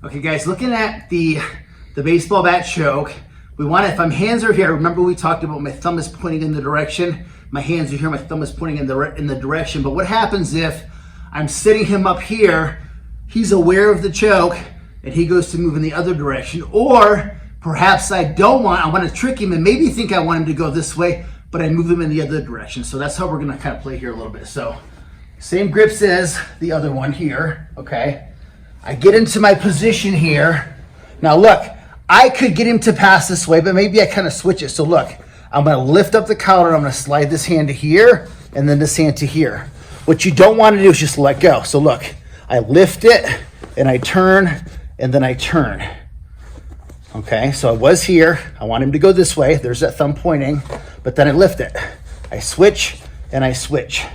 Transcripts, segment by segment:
Okay guys, looking at the baseball bat choke, we want, if my hands are here, remember we talked about my thumb is pointing in the direction, my hands are here, my thumb is pointing in the direction, but what happens if I'm sitting him up here, he's aware of the choke, and he goes to move in the other direction, or perhaps I want to trick him and maybe think I want him to go this way, but I move him in the other direction. So that's how we're gonna kind of play here a little bit. So same grips as the other one here, okay? I get into my position here. Now look, I could get him to pass this way, but maybe I kind of switch it. So look, I'm gonna lift up the collar, I'm gonna slide this hand to here, and then this hand to here. What you don't wanna do is just let go. So look, I lift it, and I turn, and then I turn. Okay, so I was here, I want him to go this way, there's that thumb pointing, but then I lift it. I switch, and I switch.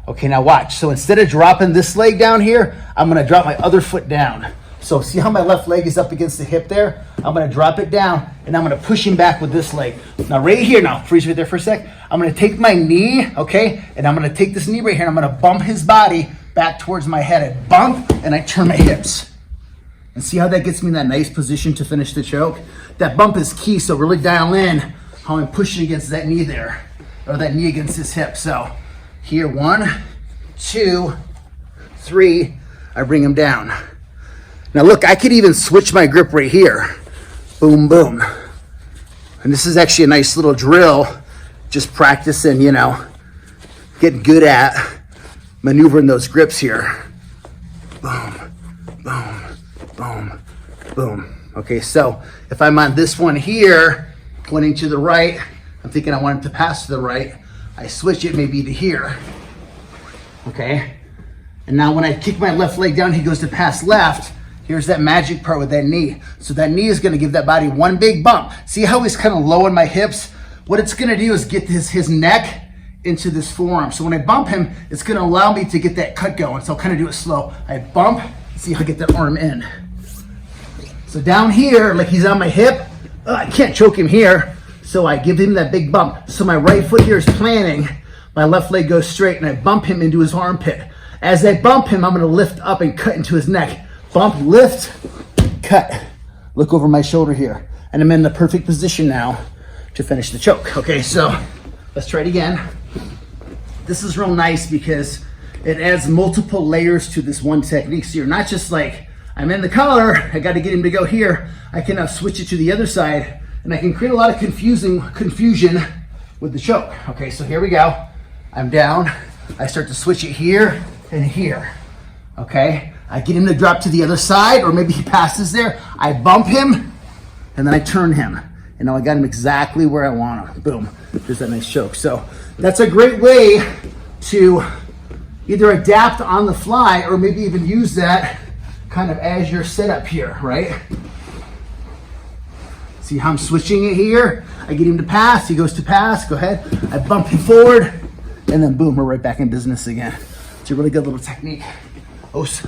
Okay, now watch. So instead of dropping this leg down here, I'm gonna drop my other foot down. So see how my left leg is up against the hip there? I'm gonna drop it down and I'm gonna push him back with this leg. Now right here, now freeze right there for a sec. I'm gonna take my knee, okay? And I'm gonna take this knee right here and I'm gonna bump his body back towards my head. I bump and I turn my hips. And see how that gets me in that nice position to finish the choke? That bump is key, so really dial in how I'm pushing against that knee there, or that knee against his hip. So here, 1, 2, 3, I bring him down. Now look, I could even switch my grip right here. Boom, boom. And this is actually a nice little drill, just practicing, you know, getting good at maneuvering those grips here. Boom, boom, boom, boom. Okay, so if I'm on this one here, pointing to the right, I'm thinking I want him to pass to the right, I switch it maybe to here, okay? And now when I kick my left leg down, he goes to pass left. Here's that magic part with that knee. So that knee is gonna give that body one big bump. See how he's kind of low in my hips? What it's gonna do is get his neck into this forearm. So when I bump him, it's gonna allow me to get that cut going. So I'll kind of do it slow. I bump, see how I get that arm in. So down here, like he's on my hip, I can't choke him here. So I give him that big bump. So my right foot here is planting, my left leg goes straight, and I bump him into his armpit. As I bump him, I'm gonna lift up and cut into his neck. Bump, lift, cut. Look over my shoulder here. And I'm in the perfect position now to finish the choke. Okay, so let's try it again. This is real nice because it adds multiple layers to this one technique. So you're not just like, I'm in the collar, I gotta get him to go here. I can now switch it to the other side, and I can create a lot of confusion with the choke. Okay, so here we go. I'm down. I start to switch it here and here. Okay, I get him to drop to the other side, or maybe he passes there. I bump him, and then I turn him. And now I got him exactly where I want him. Boom, there's that nice choke. So that's a great way to either adapt on the fly, or maybe even use that kind of as your setup here, right? See how I'm switching it here? I get him to pass, he goes to pass, go ahead. I bump him forward, and then boom, we're right back in business again. It's a really good little technique. Os.